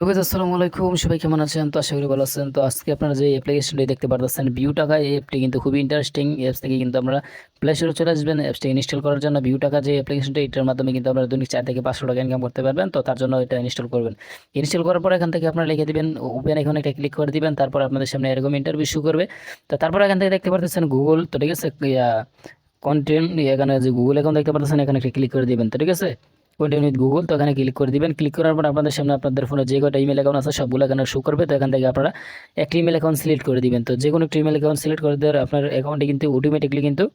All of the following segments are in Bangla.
আসসালামু আলাইকুম, সবাই কেমন আছেন? তো আশা করি ভালো আছেন। তো আজকে আপনারা যে অ্যাপ্লিকেশনটি দেখতে পারতেছেন ভিউ টাকা, এই অ্যাপটি কিন্তু খুবই ইন্টারেস্টিং। অ্যাপস থেকে কিন্তু আমরা প্লে স্টোরে চলে আসবেন। অ্যাপসটি ইনস্টল করার জন্য ভিউ টাকা যে অ্যাপ্লিকেশনটি, এটার মাধ্যমে কিন্তু আপনারা দৈনিক 4 থেকে 500 টাকা ইনকাম করতে পারবেন। তো তার জন্য এটা ইনস্টল করবেন। ইনস্টল করার পর এখান থেকে আপনারা লিখে দিবেন ওপেন, এখানে একটা ক্লিক করে দিবেন। তারপর আপনাদের সামনে এরকম ইন্টারভিউ শো করবে। তো তারপর এখান থেকে দেখতে পারতেছেন গুগল, তো ঠিক আছে, কন্টেন্ট, এখানে যে গুগল অ্যাকাউন্ট দেখতে পাচ্ছেন, এখানে একটা ক্লিক করে দিবেন। তো ঠিক আছে, কন্টিনিউ উইথ গুগল, তো এখানে ক্লিক করে দিবেন। ক্লিক করার পর আপনাদের সামনে আপনাদের ফোনে যে কটা ইমেল অ্যাকাউন্ট আছে সবগুলো এখানে শো করবে। তো এখান থেকে আপনারা একটা ইমেল অ্যাকাউন্ট সিলেক্ট করে দিবেন। তো যে কোনো একটা ইমেল অ্যাকাউন্ট সিলেক্ট করে দেওয়ার আপনার অ্যাকাউন্টে কিন্তু অটোমেটিকলি কিন্তু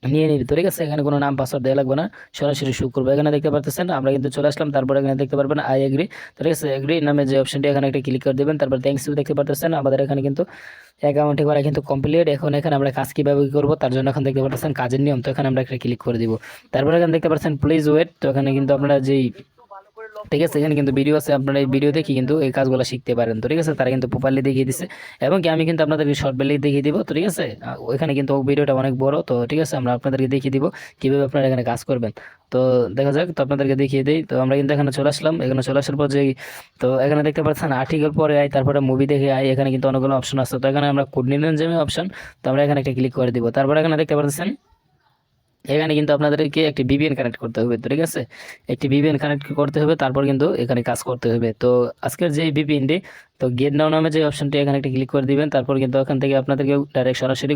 নিয়ে নিবি। তো ঠিক আছে, এখানে কোনো নাম পাসওয়ার্ড দেওয়া লাগবে না, সরাসরি শুরু করবো। এখানে দেখতে পারতেছেন আমরা কিন্তু চলে আসলাম। তারপর এখানে দেখতে পারবেন আই এগ্রি। তো ঠিক আছে, এগ্রি নামে যে অপশনটি, এখানে একটা ক্লিক করে দেবেন। তারপর থ্যাংকস ইউ দেখতে পারতেছেন আমাদের এখানে কিন্তু অ্যাকাউন্টে করা কিন্তু কমপ্লিট। এখন এখানে আমরা কাজ কিভাবে করবো তার জন্য এখন দেখতে পাচ্ছেন কাজের নিয়ম, তো এখানে আমরা একটা ক্লিক করে দিব। তারপর এখানে দেখতে পাচ্ছেন প্লিজ ওয়েট। তো এখানে কিন্তু আপনারা যেই, ঠিক আছে, এখানে কিন্তু ভিডিও আছে, আপনারা এই ভিডিও দেখি কিন্তু এই কাজগুলো শিখতে পারেন। তো ঠিক আছে, তারা কিন্তু প্রপারলি দেখিয়ে দিচ্ছে, এবং কি আমি কিন্তু আপনাদেরকে শর্ট বেলে দেখিয়ে দিব। তো ঠিক আছে, ওইখানে কিন্তু ভিডিওটা অনেক বড়। তো ঠিক আছে, আমরা আপনাদেরকে দেখিয়ে দিব কিভাবে আপনারা এখানে কাজ করবেন। তো দেখা যাক, তো আপনাদেরকে দেখিয়ে দিই। তো আমরা কিন্তু এখানে চলে আসলাম। এখানে চলে আসার পর যে, তো এখানে দেখতে পাচ্ছেন আর্টিকেল পরে আই, তারপরে মুভি দেখে আই, এখানে কিন্তু অনেকগুলো অপশন আছে। তো এখানে আমরা কোড নিলেন যে অপশন, তো আমরা এখানে একটা ক্লিক করে দিব। তারপরে এখানে দেখতে পাচ্ছেন এখানে কিন্তু আপনাদেরকে একটি ভিপিএন কানেক্ট করতে হবে। তো ঠিক আছে, একটি ভিপিএন কানেক্ট করতে হবে, তারপর কিন্তু এখানে কাজ করতে হবে। তো আজকের যে ভিপিএনটি, তো গেট নাও নামে যে অপশনটি, এখানে একটা ক্লিক করে দিবেন। তারপর কিন্তু এখান থেকে আপনাদেরকে ডাইরেক্ট সরাসরি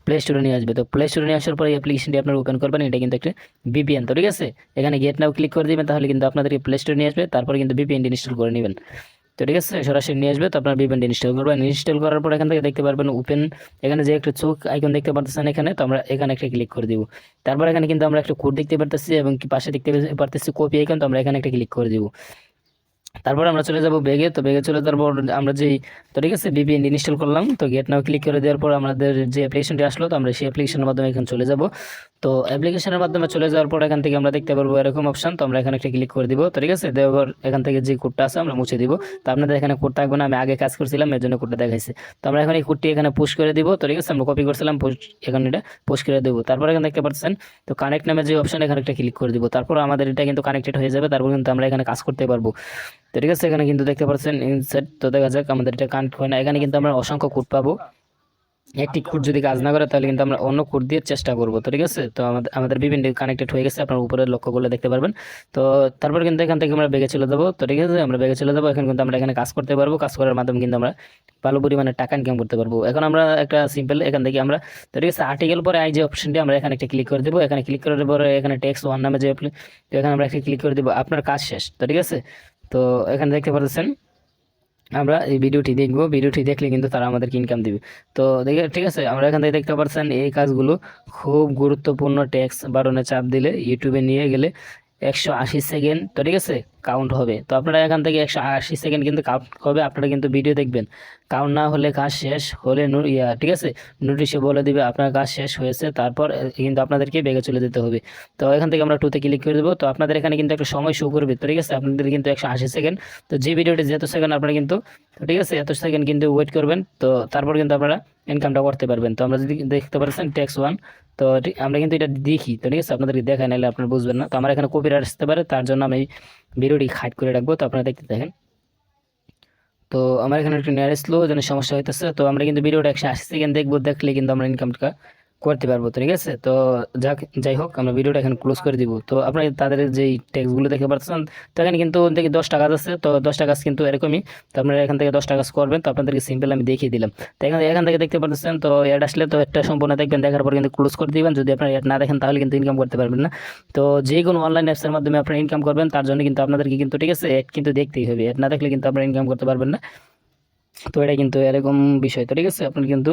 প্লে স্টোরে নিয়ে আসবে। তো প্লে স্টোরে নিয়ে আসার পরে এই অ্যাপ্লিকেশনটি আপনারা ওপেন করবেন, এটা কিন্তু একটা ভিপিএন। তো ঠিক আছে, এখানে গেট নাও ক্লিক করে দিবেন, তাহলে কিন্তু আপনাদেরকে প্লে স্টোরে নিয়ে আসবে। তারপর কিন্তু ভিপিএনটি ইনস্টল করে নেবেন। তো ঠিক আছে, সরাসরি নিয়ে আসবে। তো আপনার ভিপিএনটি ইনস্টল করবেন। ইনস্টল করার পর এখান থেকে দেখতে পারবেন ওপেন, এখানে যে একটা চোখ আইকন দেখতে পারতেছেন এখানে, তো আমরা এখানে একটা ক্লিক করে দিব। তারপর এখানে কিন্তু আমরা একটা কোড দেখতে পারতেছি, এবং কি পাশে দেখতে পারতেছি কপি আইকন, তো আমরা এখানে একটা ক্লিক করে দিব। তারপর আমরা চলে যাব বেগে। তো বেগে চলে যাওয়ার পর আমরা যেই, তো ঠিক আছে, ভিপিএন ইনস্টল করলাম। তো গেট নাও ক্লিক করে দেওয়ার পর আমাদের যে অ্যাপ্লিকেশনটি আসলো, তো আমরা সেই অ্যাপ্লিকেশনের মাধ্যমে এখানে চলে যাব। তো অ্যাপ্লিকেশনের মাধ্যমে চলে যাওয়ার পর এখান থেকে আমরা দেখতে পারবো এরকম অপশন, তো আমরা এখানে একটা ক্লিক করে দিব। তো ঠিক আছে, দেওয়ার পর এখান থেকে যে কোডটা আছে আমরা মুছে দিব। তো আপনাদের এখানে কোড থাকবে না, আমি আগে কাজ করছিলাম এর জন্য কোডটা দেখাইছে। তো আমরা এখন এই কোডটি এখানে পুশ করে দিব। তো ঠিক আছে, আমরা কপি করছিলাম, এখানে এটা পুশ করে দেবো। তারপর এখানে দেখতে পাচ্ছেন, তো কানেক্ট নামে যে অপশন, এখানে একটা ক্লিক করে দিব। তারপর আমাদের এটা কিন্তু কানেক্টেড হয়ে যাবে। তারপর কিন্তু আমরা এখানে কাজ করতে পারবো। তো ঠিক আছে, এখানে কিন্তু দেখতে পাচ্ছেন ইনসার্ট। তো দেখা যাক, আমাদের এটা কানেক্ট হয় না। এখানে কিন্তু আমরা অসংখ্য কোড পাবো। একটি কোড যদি কাজ না করে তাহলে কিন্তু আমরা অন্য কোড দিয়ে চেষ্টা করব। তো ঠিক আছে, তো আমাদের আমাদের বিভিন্ন কানেক্টেড হয়ে গেছে, আপনার উপরে লক্ষ্য করলে দেখতে পারবেন। তো তারপর কিন্তু এখান থেকে আমরা বেগে চলে যাবো। তো ঠিক আছে, আমরা বেগে চলে যাবো। এখন কিন্তু আমরা এখানে কাজ করতে পারবো। কাজ করার মাধ্যমে কিন্তু আমরা ভালো পরিমাণে টাকা ইনকাম করতে পারবো। এখন আমরা একটা সিম্পল এখান থেকে আমরা, তো ঠিক আছে, আর্টিকেল পরে আই যে অপশনটি, আমরা এখানে একটা ক্লিক করে দেবো। এখানে ক্লিক করার পরে এখানে টেক্সট ওয়ান নামে যে তো এখানে আমরা একটা ক্লিক করে দেবো, আপনার কাজ শেষ। তো ঠিক আছে, তো এখানে দেখতে পাচ্ছেন আমরা এই ভিডিওটি দেখবো। ভিডিওটি দেখলে কিন্তু তারা আমাদেরকে ইনকাম দিবে। তো দেখে, ঠিক আছে, আমরা এখান থেকে দেখতে পাচ্ছেন এই কাজগুলো খুব গুরুত্বপূর্ণ। ট্যাক্স বাটনে চাপ দিলে ইউটিউবে নিয়ে গেলে 180 সেকেন্ড, তো ঠিক আছে, কাউন্ট হবে। তো আপনারা এখান থেকে 180 সেকেন্ড কিন্তু কাউন্ট হবে, আপনারা কিন্তু ভিডিও দেখবেন। কাউন্ট না হলে কাজ শেষ হলে ঠিক আছে, নোটিশে বলে দিবে আপনার কাজ শেষ হয়েছে। তারপর কিন্তু আপনাদেরকে বেগে চলে যেতে হবে। তো এখান থেকে আমরা টুতে ক্লিক করে দেবো। তো আপনাদের এখানে কিন্তু একটা সময় শো করবে। তো ঠিক আছে, আপনাদের কিন্তু 180 সেকেন্ড। তো যে ভিডিওটি যত সেকেন্ড আপনারা কিন্তু, তো ঠিক আছে, এত সেকেন্ড কিন্তু ওয়েট করবেন। তো তারপর কিন্তু আপনারা ইনকামটা করতে পারবেন। তো আমরা যদি দেখতে পাচ্ছেন ট্যাক্স ওয়ান, তো আমরা কিন্তু এটা দেখি। তো ঠিক আছে, আপনাদেরকে দেখাই, নাহলে আপনারা বুঝবেন না। তো আমার এখানে কপিরাইট আসতে পারে, তার জন্য আমি ভিডিওটি হাইড করে রাখবো। তো আপনারা দেখতে দেখেন। তো আমার এখানে একটু নেয়ার স্লো যেন সমস্যা হইতেছে। তো আমরা কিন্তু ভিডিওটা 180 সেকেন্ড দেখবো, দেখলে কিন্তু আমরা ইনকামটা করতে পারবো। তো ঠিক আছে, তো যাই হোক, আমরা ভিডিওটা এখানে ক্লোজ করে দিব। তো আপনারা তাদের যেই টেক্সটগুলো দেখতে পাচ্ছেন, তো এখানে কিন্তু দেখি 10 টাকা আছে। তো 10 টাকা কিন্তু এরকমই। তো আপনারা এখান থেকে 10 টাকা করবেন। তো আপনাদেরকে সিম্পল আমি দেখিয়ে দিলাম। তো এখান এখান থেকে দেখতে পাচ্ছেন, তো অ্যাড আসলে তো একটা সম্পূর্ণ দেখবেন, দেখার পর কিন্তু ক্লোজ করে দিবেন। যদি আপনারা অ্যাড না দেখেন তাহলে কিন্তু ইনকাম করতে পারবেন না। তো যে কোনো অনলাইন অ্যাপসের মাধ্যমে আপনারা ইনকাম করবেন, তার জন্য কিন্তু আপনাদেরকে কিন্তু, ঠিক আছে, অ্যাড কিন্তু দেখতেই হবে। অ্যাড না দেখলে কিন্তু আপনারা ইনকাম করতে পারবেন না। তো এটা কিন্তু এরকম বিষয়। তো ঠিক আছে, আপনি কিন্তু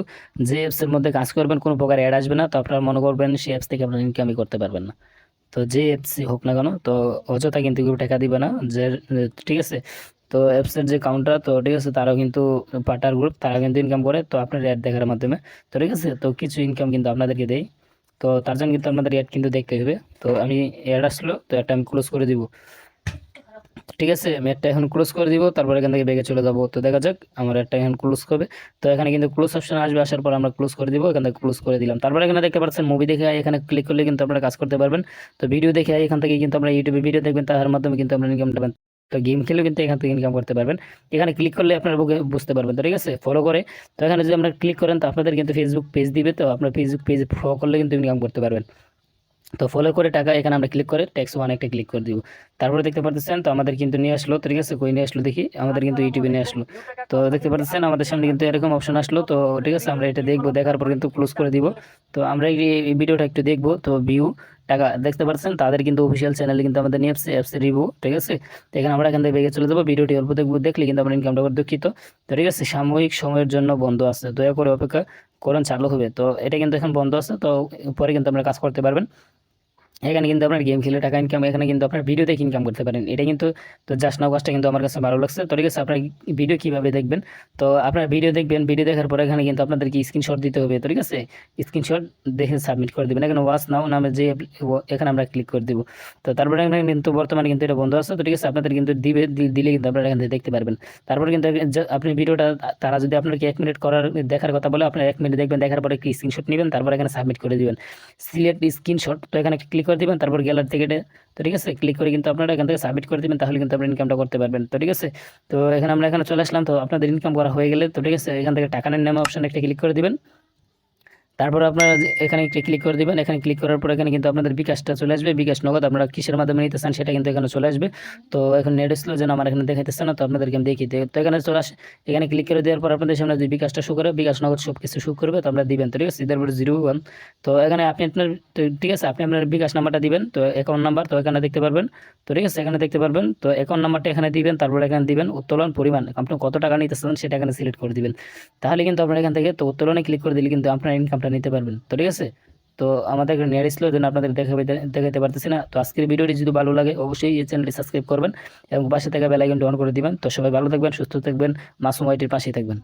যে অ্যাপস এর মধ্যে কাজ করবেন কোনো প্রকার অ্যাড আসবে না। তো আপনারা মনে করবেন সেই অ্যাপস থেকে আপনার ইনকামই করতে পারবেন না। তো যে অ্যাপস হোক না কেন, তো অযথা কিন্তু কেউ টাকা দিবে না যে, ঠিক আছে। তো অ্যাপসের যে কাউন্টার, তো ঠিক আছে, তারাও কিন্তু পার্টনার গ্রুপ, তারা কিন্তু ইনকাম করে তো আপনার অ্যাড দেখার মাধ্যমে। তো ঠিক আছে, তো কিছু ইনকাম কিন্তু আপনাদেরকে দেয়। তো তার জন্য কিন্তু আপনাদের অ্যাড কিন্তু দেখতে হবে। তো আমি অ্যাড আসলো, তো একটা আমি ক্লোজ করে দিব। ঠিক আছে, আমি একটা এখন ক্লোজ করে দিব। তারপর এখান থেকে বেগে চলে যাব। তো দেখা যাক আমার একটা এখন ক্লোজ করবে। তো এখানে কিন্তু ক্লোজ অপশন আসবে, আসার পর আমরা ক্লোজ করে দিব। এখান থেকে ক্লোজ করে দিলাম। তারপর এখানে দেখতে পাচ্ছেন মুভি দেখে এখানে ক্লিক করলে কিন্তু আপনারা কাজ করতে পারবেন। তো ভিডিও দেখে এখান থেকে কিন্তু আমরা ইউটিউবে ভিডিও দেখবেন, তার মাধ্যমে কিন্তু আমরা ইনকাম তো গেম খেলেও কিন্তু এখান থেকে ইনকাম করতে পারবেন। এখানে ক্লিক করলে আপনারা বুঝতে পারবেন। তো ঠিক আছে, ফলো করে, তো এখানে যদি আপনারা ক্লিক করেন তো আপনাদের কিন্তু ফেসবুক পেজ দিবে, তো আপনার ফেসবুক পেজ ফলো করলে কিন্তু ইনকাম করতে পারবেন। তো ফলো করে টাকা এখানে আমরা ক্লিক করে ট্যাক্স ওয়ান একটা ক্লিক করে দিব। তারপরে দেখতে পাচ্ছেন তো আমাদের কিন্তু নিয়ে আসলো। তো ঠিক আছে, কই নিয়ে আসলো দেখি, আমাদের কিন্তু ইউটিউবে নিয়ে আসলো। তো দেখতে পাচ্ছেন আমাদের সামনে কিন্তু এরকম অপশন আসলো। তো ঠিক আছে, আমরা এটা দেখবো, দেখার পর কিন্তু ক্লোজ করে দিব। তো আমরা এই ভিডিওটা একটু দেখবো। তো ভিউ টাকা দেখতে পাচ্ছেন, তাদের কিন্তু অফিসিয়াল চ্যানেলে কিন্তু আমাদের নিয়ে আসছে অ্যাপস রিভিউ। ঠিক আছে, তো এখানে আমরা এখান থেকে বেগে চলে যাবো। ভিডিওটি অল্প দেখবো, দেখলে কিন্তু আমরা ইনকামটা করে দুঃখিত। তো ঠিক আছে, সাময়িক সময়ের জন্য বন্ধ আছে, দয়া করে অপেক্ষা করুন, চালু হবে। তো এটা কিন্তু এখন বন্ধ আছে, তো পরে কিন্তু আপনারা কাজ করতে পারবেন। এখানে কিন্তু আপনার গেম খেলে টাকা ইনকাম, এখানে কিন্তু আপনার ভিডিও দেখে ইনকাম করতে পারেন। এটা কিন্তু, তো জাস্ট নাও কাজটা কিন্তু আমার কাছে ভালো লাগছে। তো ঠিক আছে, আপনার ভিডিও কিভাবে দেখবেন, তো আপনার ভিডিও দেখবেন, ভিডিও দেখার পরে এখানে কিন্তু আপনাদেরকে স্ক্রিনশট দিতে হবে। তো ঠিক আছে, স্ক্রিনশট দেখে সাবমিট করে দেবেন। এখানে ওয়াচ নাও নামে যে এখানে আমরা ক্লিক করে দিব। তো তারপরে এখানে কিন্তু বর্তমানে কিন্তু এটা বন্ধ আছে। তো ঠিক আছে, আপনাদের কিন্তু দিলে কিন্তু আপনারা এখান থেকে দেখতে পারবেন। তারপরে কিন্তু আপনি ভিডিওটা, তারা যদি আপনাকে 1 মিনিট করার দেখার কথা বলে, আপনার 1 মিনিট দেখবেন, দেখার পরে একটি স্ক্রিনশট নেবেন, তারপর এখানে সাবমিট করে দিবেন, সিলেক্ট স্ক্রিনশট। তো এখানে ক্লিক করে দিবেন, তারপর গ্যালারি থেকে তো ঠিক আছে, ক্লিক করে কিন্তু আপনারা এখান থেকে সাবমিট করে দিবেন, তাহলে কিন্তু আপনারা ইনকামটা করতে পারবেন। তো ঠিক আছে, তো এখানে আমরা এখানে চলে আসলাম। তো আপনাদের ইনকাম করা হয়ে গেলে, তো ঠিক আছে, এখান থেকে টাকা নেন নামে অপশন একটা ক্লিক করে দিবেন। তারপর আপনারা এখানে একটু ক্লিক করে দিবেন। এখানে ক্লিক করার পর এখানে কিন্তু আপনাদের বিকাশটা চলে আসবে, বিকাশ নগদ আপনারা কিসের মাধ্যমে নিতে চান সেটা কিন্তু এখানে চলে আসবে। তো এখন নেট স্লো যেন আমার এখানে দেখাইতেছে না, তো আপনাদেরকে আমি দেখিয়ে দিই। তো এখানে চলে আসে, এখানে ক্লিক করে দেওয়ার পর আপনাদের সামনে যে বিকাশটা শো করে, বিকাশ নগদ সব কিছু শো করবে, তো আমরা দিবেন। তো ঠিক আছে, তারপরে 01। তো এখানে আপনি আপনার, তো ঠিক আছে, আপনি আপনার বিকাশ নাম্বারটা দিবেন, তো অ্যাকাউন্ট নাম্বার, তো এখানে দেখতে পারবেন। তো ঠিক আছে, এখানে দেখতে পারবেন, তো অ্যাকাউন্ট নাম্বারটা এখানে দিবেন, তারপর এখানে দিবেন উত্তোলন পরিমাণ, আপনি কত টাকা নিতে চান সেটা এখানে সিলেক্ট করে দিবেন। তাহলে কিন্তু আপনার এখান থেকে তো উত্তোলনে ক্লিক করে দিলে কিন্তু আপনার ইনকামটা নিতে পারবেন। তো ঠিক আছে, তো আমাদের নেট স্লো জন্য আপনাদের দেখাতে পারতেছি না। তো আজকের ভিডিওটি যদি ভালো লাগে অবশ্যই এই চ্যানেলটি সাবস্ক্রাইব করবেন এবং পাশে থাকা বেল আইকনটি অন করে দিবেন। তো সবাই ভালো থাকবেন, সুস্থ থাকবেন, মাসুম ওয়াইটির পাশেই থাকবেন।